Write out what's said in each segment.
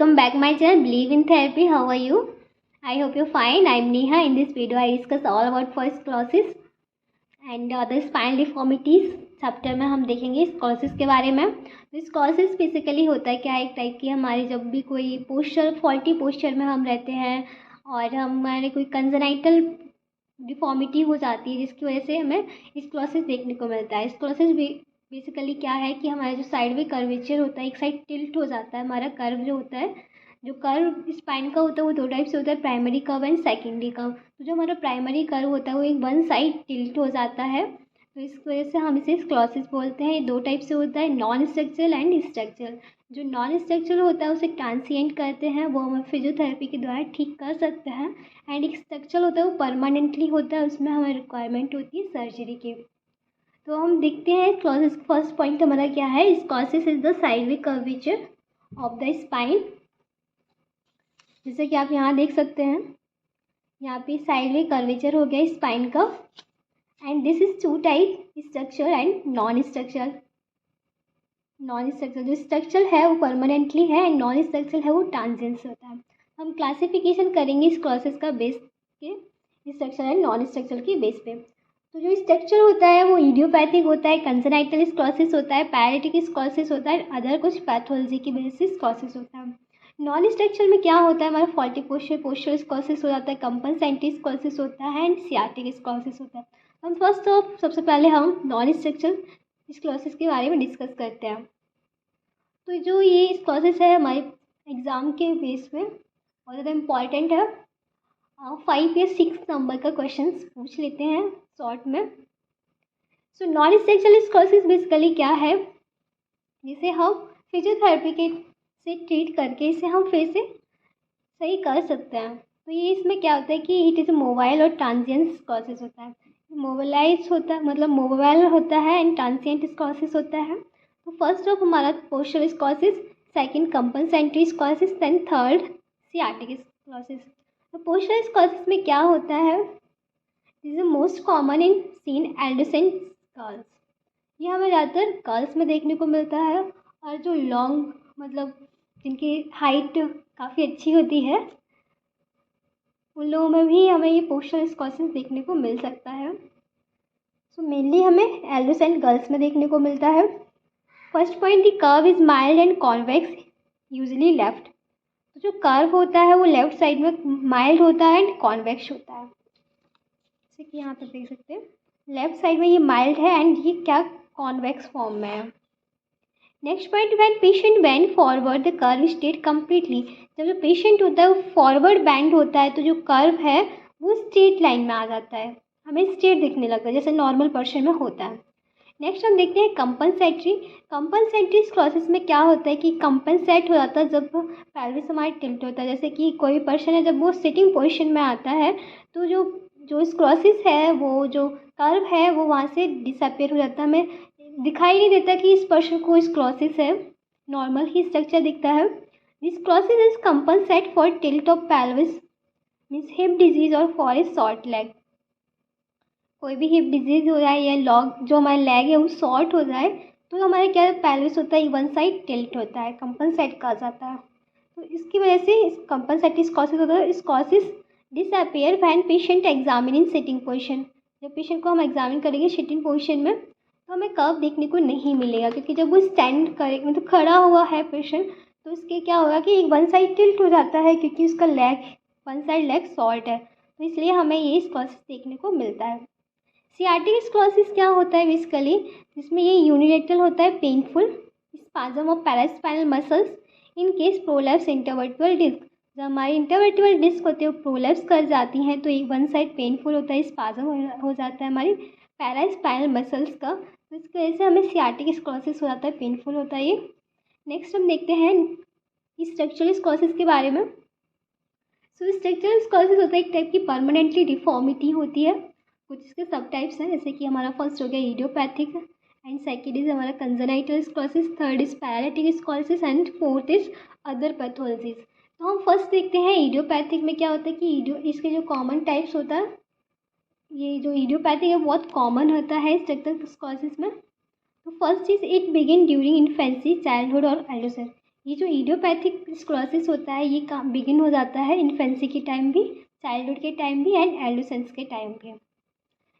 welcome back my channel Believe in Therapy. How are you? I hope you're fine. I'm Neha. In this video I discuss all about scoliosis and other spinal deformities. Chapter में हम देखेंगे scoliosis के बारे में। तो scoliosis basically होता है क्या, एक टाइप की हमारी जब भी कोई पोस्चर फॉल्टी पोस्चर में हम रहते हैं और हमारे कोई कंजेनाइटल डिफॉर्मिटी हो जाती है जिसकी वजह से हमें स्कॉलियोसिस देखने को मिलता है। स्कॉलियोसिस बेसिकली क्या है कि हमारा जो साइड में कर्वेचर होता है, एक साइड टिल्ट हो जाता है। हमारा कर्व जो होता है, जो कर्व स्पाइन का होता है वो दो टाइप से होता है, primary curve and secondary curve. तो जो हमारा प्राइमरी कर्व होता है वो एक वन साइड टिल्ट हो जाता है, तो इस वजह से हम इसे स्क्लेरोसिस बोलते हैं। ये दो टाइप से होता है, नॉन स्ट्रक्चरल एंड स्ट्रक्चरल। जो नॉन स्ट्रक्चरल होता है उसे ट्रांसिएंट करते हैं, वो हम फिजियोथेरेपी के द्वारा ठीक कर सकते हैं। एंड एक स्ट्रक्चरल होता है वो परमानेंटली होता है, उसमें हमें रिक्वायरमेंट होती है सर्जरी की। तो हम देखते हैं स्क्लेरोसिस का फर्स्ट पॉइंट हमारा क्या है। Sclerosis is the sideway curvature of the spine. जैसे कि आप यहाँ देख सकते हैं, यहाँ पे साइडवे कर्वेचर हो गया स्पाइन का। And this is two type, structure and non structural. Non structural जो स्ट्रक्चरल है वो परमानेंटली है एंड नॉन स्ट्रक्चरल है वो ट्रांजिएंट होता है। हम क्लासिफिकेशन करेंगे स्क्लेरोसिस का बेस के स्ट्रक्चरल एंड नॉन स्ट्रक्चरल के बेस पे। तो जो स्ट्रक्चर होता है वो इडियोपैथिक होता है, कंजेनाइटल स्क्लेरोसिस होता है, पैरालिटिक स्क्लेरोसिस होता है, अदर कुछ पैथोलॉजी की वजह से स्क्लेरोसिस होता है। नॉन स्ट्रक्चर में क्या होता है, हमारा फॉल्टी पोस्चर स्क्लेरोसिस हो जाता है, कंपनसेंट्री स्क्लेरोसिस होता है एंड सियाटिक स्क्लेरोसिस होता है। हम फर्स्ट ऑफ सबसे पहले हम नॉन स्ट्रक्चरल स्क्लेरोसिस के बारे में डिस्कस करते हैं। तो जो ये स्क्लेरोसिस है हमारे एग्ज़ाम के बेस में बहुत ज़्यादा इम्पॉर्टेंट है। 5 या 6 नंबर का क्वेश्चन पूछ लेते हैं शॉर्ट में। So non structural sclerosis basically क्या है, जिसे हम फिजियोथेरेपी के से ट्रीट करके इसे हम फिर से सही कर सकते हैं। तो ये इसमें क्या होता है कि इट इज़ मोबाइल और ट्रांजिएंट स्क्लेरोसिस होता है। मोबाइलाइज होता है, मतलब मोबाइल होता है एंड ट्रांजिएंट स्क्लेरोसिस होता है। तो फर्स्ट ऑफ हमारा posture sclerosis, second compensatory sclerosis, then third sciatic sclerosis. तो पोस्चर स्क्लेरोसिस में क्या होता है, this is most common in seen adolescent girls. ये हमें ज़्यादातर गर्ल्स में देखने को मिलता है, और जो लॉन्ग मतलब जिनकी हाइट काफ़ी अच्छी होती है उन लोगों में भी हमें ये पोस्चर स्क्लेरोसिस देखने को मिल सकता है। सो मेनली हमें एडोलेसेंट गर्ल्स में देखने को मिलता है। First point, the curve is mild and convex, usually left. तो जो कर्व होता है वो लेफ्ट साइड में माइल्ड होता है एंड कॉन्वेक्स होता है, जैसे कि यहाँ पर देख सकते हैं लेफ्ट साइड में ये माइल्ड है एंड ये क्या कॉन्वेक्स फॉर्म में है। Next point, when patient bend forward the curve straight completely. जब जो पेशेंट होता है वो फॉरवर्ड बैंड होता है तो जो कर्व है वो स्ट्रेट लाइन में आ जाता है, हमें स्ट्रेट दिखने लगता है जैसे नॉर्मल पर्सन में होता है। नेक्स्ट हम देखते हैं कंपनसेंट्री। कंपनसेंट्री स्क्लेरोसिस में क्या होता है कि कंपनसेट हो जाता है जब पेल्विस हमारी टिल्ट होता है। जैसे कि कोई पर्सन है जब वो सिटिंग पोजीशन में आता है तो जो जो स्क्लेरोसिस है, वो जो कर्व है वो वहाँ से डिसअपियर हो जाता है, हमें दिखाई नहीं देता कि इस पर्सन को स्क्लेरोसिस है, नॉर्मल ही स्ट्रक्चर दिखता है। This sclerosis is compensate for tilt of pelvis, means hip disease और फॉर ए शॉर्ट लेग। कोई भी हिप डिजीज हो जाए या लॉग जो हमारा लेग है वो शॉर्ट हो जाए तो हमारे क्या पेल्विस होता है वन साइड टिल्ट होता है, कंपनसेट कहा जाता है। तो इसकी वजह से कंपनसेटिव स्क्लेरोसिस होता है। Sclerosis disappear when patient examine in sitting position. जब पेशेंट को हम एग्जामिन करेंगे सिटिंग पोजीशन में तो हमें कर्व देखने को नहीं मिलेगा, क्योंकि जब वो स्टैंड करे मतलब खड़ा हुआ है पेशेंट तो उसके क्या होगा कि एक वन साइड टिल्ट हो जाता है, क्योंकि उसका leg one side leg short है, तो इसलिए हमें ये स्क्लेरोसिस देखने को मिलता है। सियाटिक स्क्लेरोसिस क्या होता है बेसिकली, जिसमें ये यूनिलेटरल होता है, painful spasm of paraspinal muscles in case prolapse intervertebral disc. जब हमारी इंटरवर्टिबल डिस्क होती है वो प्रोलैप्स कर जाती हैं तो एक वन साइड पेनफुल होता है, स्पाज्म हो जाता है हमारी पैरास्पाइनल मसल्स का, तो इसकी वजह से हमें सियाटिक स्क्लेरोसिस हो जाता है, पेनफुल होता है ये। नेक्स्ट हम देखते हैं स्ट्रक्चरल स्क्लेरोसिस के बारे में। सो स्ट्रक्चरल स्क्लेरोसिस होता है एक टाइप की परमानेंटली डिफॉर्मिटी होती है। कुछ इसके सब टाइप्स हैं, जैसे कि हमारा फर्स्ट हो गया इडियोपैथिक एंड सेकेंड इज हमारा congenital sclerosis, third is paralytic sclerosis and fourth is other pathologies. तो हम फर्स्ट देखते हैं इडियोपैथिक में क्या होता है कि इसके जो कॉमन टाइप्स होता है, ये जो इडियोपैथिक है बहुत कॉमन होता है स्ट्रक्चरल स्क्लेरोसिस में। तो first is it begin during infancy, childhood और एडोलेसेंस। ये जो इडियोपैथिक स्क्लेरोसिस होता है ये काम बिगिन हो जाता है इन्फेंसी के टाइम भी, चाइल्डहुड के टाइम भी एंड एडोलेसेंस के टाइम भी।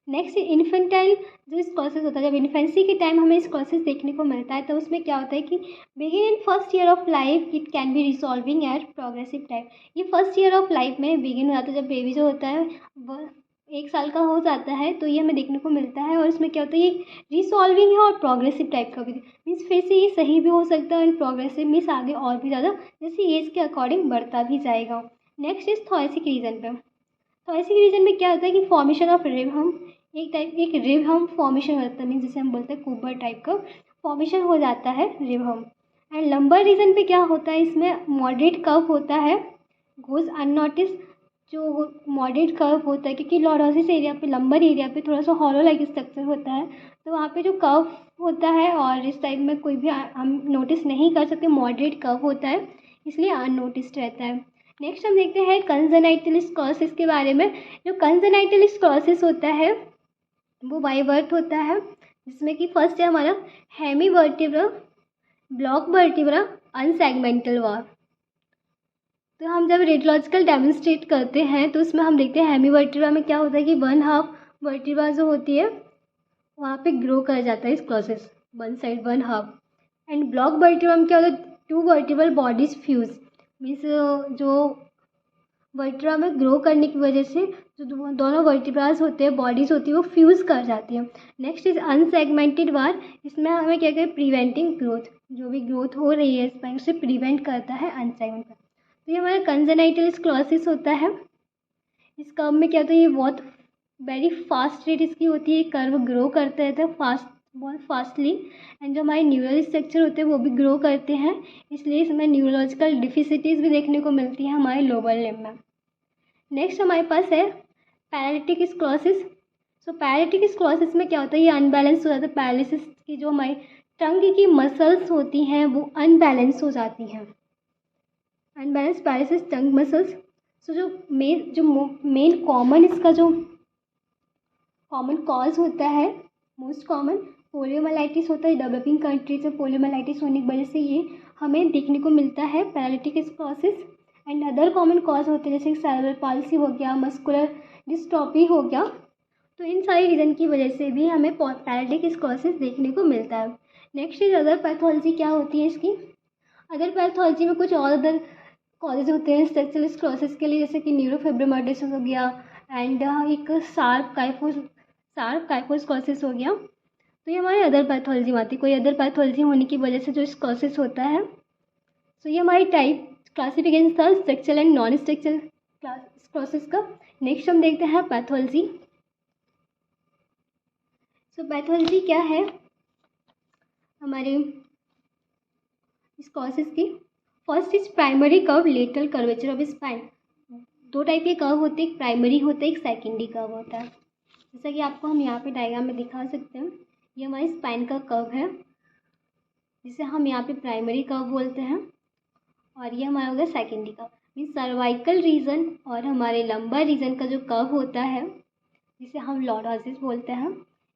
नेक्स्ट इन्फेंटाइल जो स्क्लेरोसिस होता है, जब इन्फेंसी के टाइम हमें स्क्लेरोसिस देखने को मिलता है तो उसमें क्या होता है कि begin in first year of life it can be resolving at progressive time. ये फर्स्ट ईयर ऑफ लाइफ में बिगिन हो जाता है, जब बेबी जो होता है वह 1 साल का हो जाता है तो ये हमें देखने को मिलता है। और इसमें क्या होता है, ये रिसॉल्विंग है और प्रोग्रेसिव टाइप का भी मीन्स फिर से ये सही भी हो सकता है एंड प्रोग्रेसिव मीन्स आगे और भी ज़्यादा जैसे एज के अकॉर्डिंग बढ़ता भी जाएगा। नेक्स्ट इज थोरेसिक रीजन पे। थोरेसिक रीजन में क्या होता है कि फॉर्मेशन ऑफ रिब एक रिब हम फॉर्मेशन हो जाता है, मीन्स जिसे हम बोलते हैं कुबर टाइप का फॉर्मेशन हो जाता है रिब हम। एंड लंबर रीजन पे क्या होता है, इसमें मॉडरेट कर्व होता है, गोज अननोटिस। जो मॉडरेट कर्व होता है क्योंकि लॉर्डोसिस एरिया पे, लंबर एरिया पे थोड़ा सा हॉलो लाइक स्ट्रक्चर होता है तो वहाँ पे जो कर्व होता है और इस टाइप में कोई भी हम नोटिस नहीं कर सकते, मॉडरेट कर्व होता है इसलिए अननोटिस्ड रहता है। नेक्स्ट हम देखते हैं कंजेनाइटल स्क्लेरोसिस के बारे में। जो कंजेनाइटल स्क्लेरोसिस होता है वो बाई बर्थ होता है, जिसमें कि फर्स्ट है हमारा हेमी वर्टिब्रा, ब्लॉक वर्टिब्रा, अनसेगमेंटल वार। तो हम जब रेडियोलॉजिकल डेमोन्स्ट्रेट करते हैं तो उसमें हम देखते हैं हेमी वर्टिब्रा में क्या होता है कि 1/2 वर्टिब्रा जो होती है वहाँ पे ग्रो कर जाता है sclerosis, one side 1/2। And block vertebra में क्या होता है, 2 वर्टिब्रल बॉडीज फ्यूज मीन्स जो वर्टिब्रा में ग्रो करने की वजह से जो दोनों वर्टिब्रास होते हैं, बॉडीज़ होती है वो फ्यूज़ कर जाती है। नेक्स्ट इज अनसेगमेंटेड वार। इसमें हमें क्या करें, प्रिवेंटिंग ग्रोथ, जो भी ग्रोथ हो रही है स्पाइन उसे प्रिवेंट करता है अनसेगमेंट। तो ये हमारा कंजेनाइटल स्क्लेरोसिस होता है। इस कर्व में क्या होता है, ये बहुत वेरी फास्ट रेट इसकी होती है, कर्व ग्रो करते रहता है बहुत फास्टली। एंड जो हमारे न्यूरल स्ट्रक्चर होते हैं वो भी ग्रो करते हैं, इसलिए इसमें न्यूरोलॉजिकल डिफिसिटीज़ भी देखने को मिलती है हमारे लोअर लिम्ब में। नेक्स्ट हमारे पास है पैरालिटिक स्क्लेरोसिस। सो पैरालिटिक स्क्लेरोसिस में क्या होता है, ये अनबैलेंस हो जाता है, पैरालिसिस की जो हमारी टंग की मसल्स होती हैं वो अनबैलेंस हो जाती हैं, अनबैलेंस पैरालिसिस टंग मसल्स। सो जो मेन कॉमन इसका जो कॉमन कॉज होता है, मोस्ट कॉमन पोलियोमाइलाइटिस होता है। डेवलपिंग कंट्रीज में पोलियोमाइलाइटिस होने की वजह से ये हमें देखने को मिलता है paralytic sclerosis. And other common cause होते हैं जैसे सेरेब्रल पाल्सी हो गया, मस्कुलर डिस्ट्रॉफी हो गया। तो इन सारी रीज़न की वजह से भी हमें पैरालिटिक स्क्लेरोसिस देखने को मिलता है। नेक्स्ट इज अदर पैथोलॉजी क्या होती है इसकी। अदर पैथोलॉजी में कुछ और अदर कॉजेज होते हैं स्ट्रक्चरल स्क्लेरोसिस के लिए, जैसे कि न्यूरोफिब्रोमाइसिस हो गया एंड एक शार्प काइफो स्क्लेरोसिस हो गया। तो ये हमारे अदर पैथोलॉजी में आती है, कोई अदर पैथोलॉजी होने की वजह से जो स्क्लेरोसिस होता है। सो ये हमारी टाइप क्लासिफिकेशन था structural and non structural sclerosis का। नेक्स्ट हम देखते हैं पैथोलॉजी। सो पैथोलॉजी क्या है हमारे स्क्लेरोसिस की। First is primary curve lateral curvature of spine. 2 type के कर्व होते हैं, एक प्राइमरी होता है, एक सेकेंडरी कर्व होता है। जैसा कि आपको हम यहाँ पे डायग्राम में दिखा सकते हैं, ये हमारी स्पाइन का कर्व है जिसे हम यहाँ पे प्राइमरी कर्व बोलते हैं, और ये हमारा होगा secondary curve. Means cervical region और हमारे लंबर रीजन का जो कर्व होता है जिसे हम लॉर्डोसिस बोलते हैं,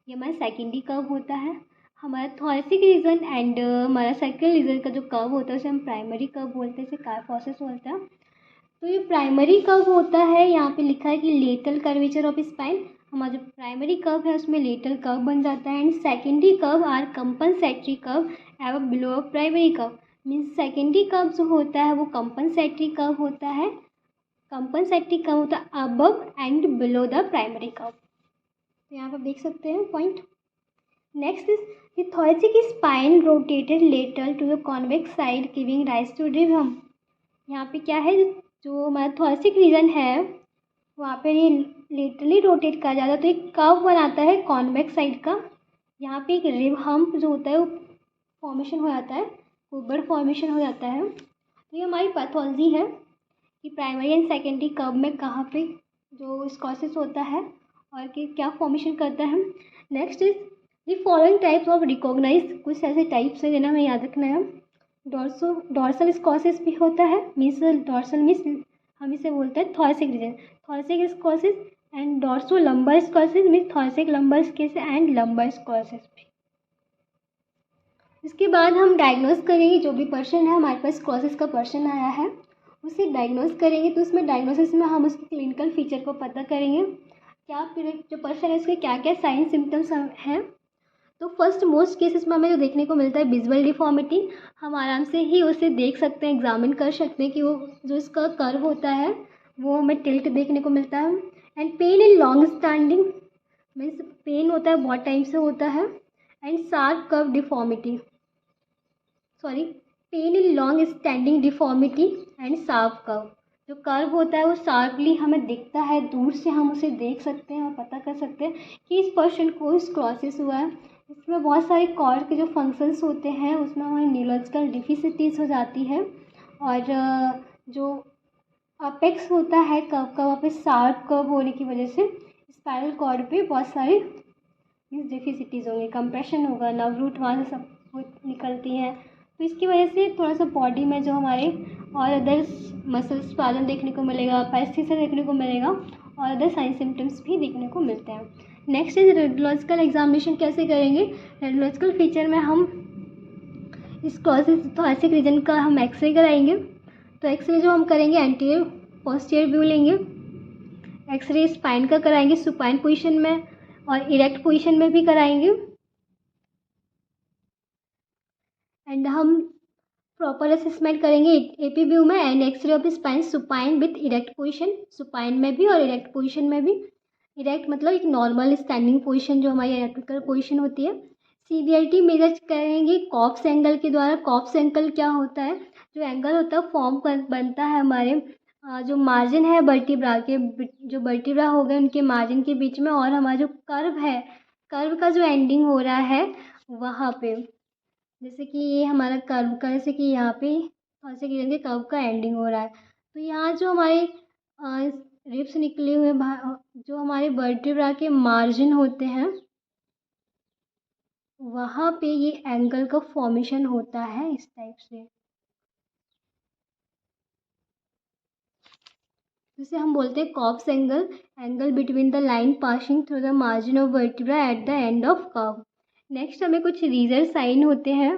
ये हमारा सेकेंडरी कर्व होता है। हमारा थोरेसिक रीजन एंड हमारा सर्कल रीजन का जो कर्व होता है उसे हम प्राइमरी कर्व बोलते हैं, इसे काइफोसिस बोलते हैं। तो ये प्राइमरी कर्व होता है, यहाँ पे लिखा है कि लेटरल कर्वेचर ऑफ स्पाइन। हमारा जो प्राइमरी कर्व है उसमें लेटरल कर्व बन जाता है। And secondary curve are compensatory curve above below primary curve. Means secondary curve जो होता है वो कंपनसेटरी कर्व होता है, कंपनसेटरी कर्व होता है above and below the primary curve. तो यहाँ पर देख सकते हैं point. Next is the thoracic spine rotated lateral to the convex side giving rise to rib. यहाँ पे क्या है, जो हमारा थोरेसिक रीजन है वहाँ पे ये लेटरली रोटेट करा जाता है तो एक कर्व बनाता है कॉन्वेक्स साइड का। यहाँ पे एक रिब हम्प जो होता है वो फॉर्मेशन हो जाता है, कुबर फॉर्मेशन हो जाता है। तो ये हमारी पैथोलॉजी है कि प्राइमरी एंड सेकेंडरी कर्व में कहाँ पे जो स्क्लेरोसिस होता है और कि क्या फॉर्मेशन करता है। Next is the following types of recognise. कुछ ऐसे टाइप्स हैं जिन्हें हमें याद रखना है। डॉर्सल स्क्लेरोसिस भी होता है, मीन्स डॉर्सल मीन्स हम इसे बोलते हैं thoracic region, thoracic sclerosis. And dorso lumbar sclerosis means thoracic lumbar sclerosis and lumbar sclerosis भी। इसके बाद हम डायग्नोस करेंगे, जो भी पर्सन है हमारे पास क्लॉसिस का पर्सन आया है उसे डायग्नोस करेंगे। तो उसमें डायग्नोसिस में हम उसके क्लिनिकल फीचर को पता करेंगे, क्या जो पर्सन है उसके क्या क्या साइन सिम्टम्स हैं। तो फर्स्ट मोस्ट केसेस में हमें जो देखने को मिलता है विजुअल डिफॉर्मिटी, हम आराम से ही उसे देख सकते हैं, एग्जामिन कर सकते हैं कि वो जो इसका कर्व होता है वो हमें टिल्ट देखने को मिलता है। And pain in long standing, means pain होता है बहुत टाइम से होता है। And sharp curve deformity, pain in long standing deformity and sharp curve, जो कर्व होता है वो शार्पली हमें दिखता है, दूर से हम उसे देख सकते हैं और पता कर सकते हैं कि इस पर्सन को स्क्लेरोसिस हुआ है। इसमें बहुत सारे कॉर्ड के जो फंक्शंस होते हैं उसमें हमारी न्यूरोलॉजिकल डिफिसिटीज़ हो जाती है, और जो अपेक्स होता है कर्व का वहाँ पे शार्प कर्व होने की वजह से स्पाइनल कॉर्ड पे बहुत सारे मीन्स डिफिसिटीज़ होंगी, कंप्रेशन होगा, नर्व रूट वहाँ से सब निकलती हैं। तो इसकी वजह से थोड़ा सा बॉडी में जो हमारे और अदर मसल्स प्रॉब्लम देखने को मिलेगा, पैस्थीसिस देखने को मिलेगा, और अदर साइन सिम्टम्स भी देखने को मिलते हैं। नेक्स्ट इज रेडियोलॉजिकल एग्जामिनेशन कैसे करेंगे। रेडियोलॉजिकल फीचर में हम इस क्लॉसिस थोरेसिक रीजन का हम एक्सरे कराएंगे। तो एक्सरे जो हम करेंगे एंटीरियर पोस्टीरियर व्यू लेंगे, एक्सरे स्पाइन का कराएंगे सुपाइन पोजीशन में और इरेक्ट पोजीशन में भी कराएंगे। एंड हम प्रॉपर असेसमेंट करेंगे एपी व्यू में and X-ray of spine supine with erect position, supine में भी और इरेक्ट पोजीशन में भी। इरेक्ट मतलब एक नॉर्मल स्टैंडिंग पोजीशन जो हमारी एनाटॉमिकल पोजीशन होती है। सीवियरिटी मेजर करेंगे कॉप्स एंगल के द्वारा। कॉप्स एंगल क्या होता है, जो एंगल होता है फॉर्म बनता है हमारे जो मार्जिन है वर्टिब्रा के, जो वर्टिब्रा हो गए उनके मार्जिन के बीच में, और हमारा जो कर्व है, कर्व का जो एंडिंग हो रहा है वहाँ पे, जैसे कि ये हमारा कर्व का, जैसे कि यहाँ पे ऐसे कि कर्व का एंडिंग हो रहा है। तो यहाँ जो हमारे रिब्स निकले हुए जो हमारे वर्टिब्रा के मार्जिन होते हैं वहाँ पे ये एंगल का फॉर्मेशन होता है इस टाइप से, जिसे हम बोलते हैं Cobb's angle, angle between the line passing through the margin of vertebra at the end of curve. Next हमें कुछ रीजर साइन होते हैं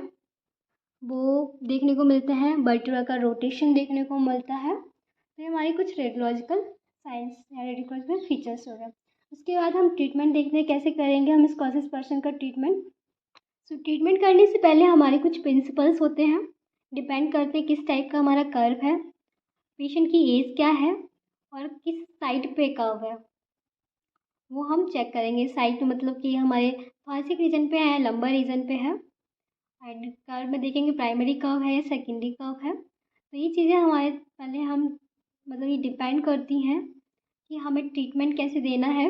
वो देखने को मिलते हैं, वर्टिब्रा का रोटेशन देखने को मिलता है। तो ये हमारी कुछ रेडियोलॉजिकल साइंस या रेडियोलॉजिकल फीचर्स हो गए। उसके बाद हम ट्रीटमेंट देखते हैं कैसे करेंगे हम इस क्लॉसिस पर्सन का ट्रीटमेंट। सो ट्रीटमेंट करने से पहले हमारे कुछ प्रिंसिपल्स होते हैं, डिपेंड करते हैं किस टाइप का हमारा कर्व है, पेशेंट की एज क्या है और किस साइड पे कर्व है, वो हम चेक करेंगे। साइड मतलब कि हमारे थॉरेसिक रीजन पे है, लंबर रीजन पे है, एंड कर्व में देखेंगे प्राइमरी कर्व है या सेकेंडरी कर्व है। तो ये चीज़ें हमारे पहले हम मतलब ये डिपेंड करती हैं कि हमें ट्रीटमेंट कैसे देना है।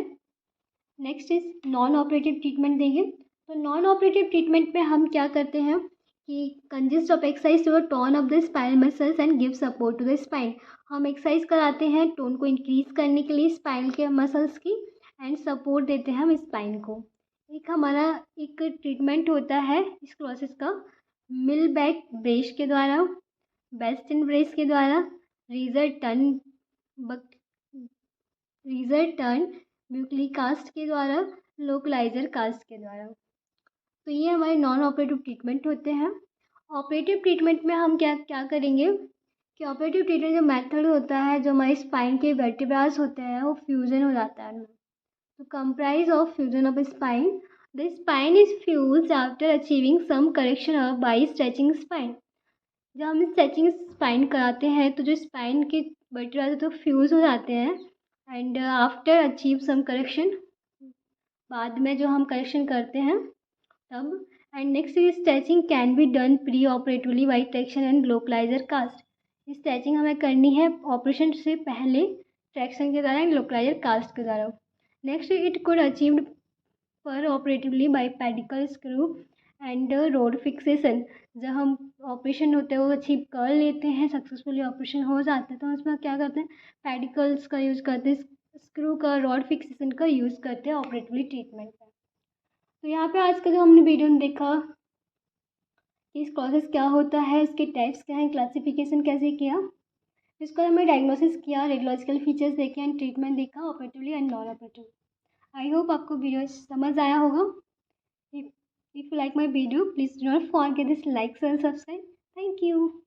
Next is non operative treatment देंगे। तो नॉन ऑपरेटिव ट्रीटमेंट में हम क्या करते हैं कि consist of exercise to tone of the spinal muscles and give support to the spine. हम एक्सरसाइज कराते हैं टोन को इंक्रीज करने के लिए स्पाइन के मसल्स की, एंड सपोर्ट देते हैं हम स्पाइन को। एक हमारा एक ट्रीटमेंट होता है इस क्लॉसिस का मिल बैक ब्रेस के द्वारा, बेस्टन ब्रेस के द्वारा, रीजर टर्न म्यूकली कास्ट के द्वारा, लोकलाइजर कास्ट के द्वारा। तो ये हमारे नॉन ऑपरेटिव ट्रीटमेंट होते हैं। ऑपरेटिव ट्रीटमेंट में हम क्या क्या करेंगे कि ऑपरेटिव ट्रीटमेंट जो मेथड होता है, जो हमारे स्पाइन के वर्टिब्रास होते हैं वो फ्यूजन हो जाता है। तो comprise of fusion of spine. The spine is fused after achieving some correction of by stretching spine. जब हम स्ट्रेचिंग स्पाइन कराते हैं तो जो स्पाइन के वर्टिब्रा तो फ्यूज हो जाते हैं, and after achieve some correction, बाद में जो हम करेक्शन करते हैं तब। And next stretching can be done preoperatively by traction and localiser cast. Stretching हमें करनी है ऑपरेशन से पहले ट्रैक्शन के द्वारा एंड लोकलाइजर कास्ट के द्वारा। नेक्स्ट इट कुड अचीव्ड पर operatively by pedicle screw and road fixation. जब हम ऑपरेशन होते हैं वो अचीव कर लेते हैं, सक्सेसफुली ऑपरेशन हो जाता है, तो उसमें क्या करते हैं पेडिकल्स का यूज़ करते हैं, स्क्रू का, रॉड फिक्सेशन का यूज़ करते हैं ऑपरेटिवली ट्रीटमेंट में। तो यहाँ पे आज का जो हमने वीडियो में देखा कि इस क्लॉसिस क्या होता है, इसके टाइप्स क्या हैं, क्लासिफिकेशन कैसे किया, इसको हमें डायग्नोसिस किया, रेडियोलॉजिकल फीचर्स देखे एंड ट्रीटमेंट देखा operatively and non operative. I hope आपको वीडियो समझ आया होगा। If If you like my video, please do not forget this like and subscribe. Thank you.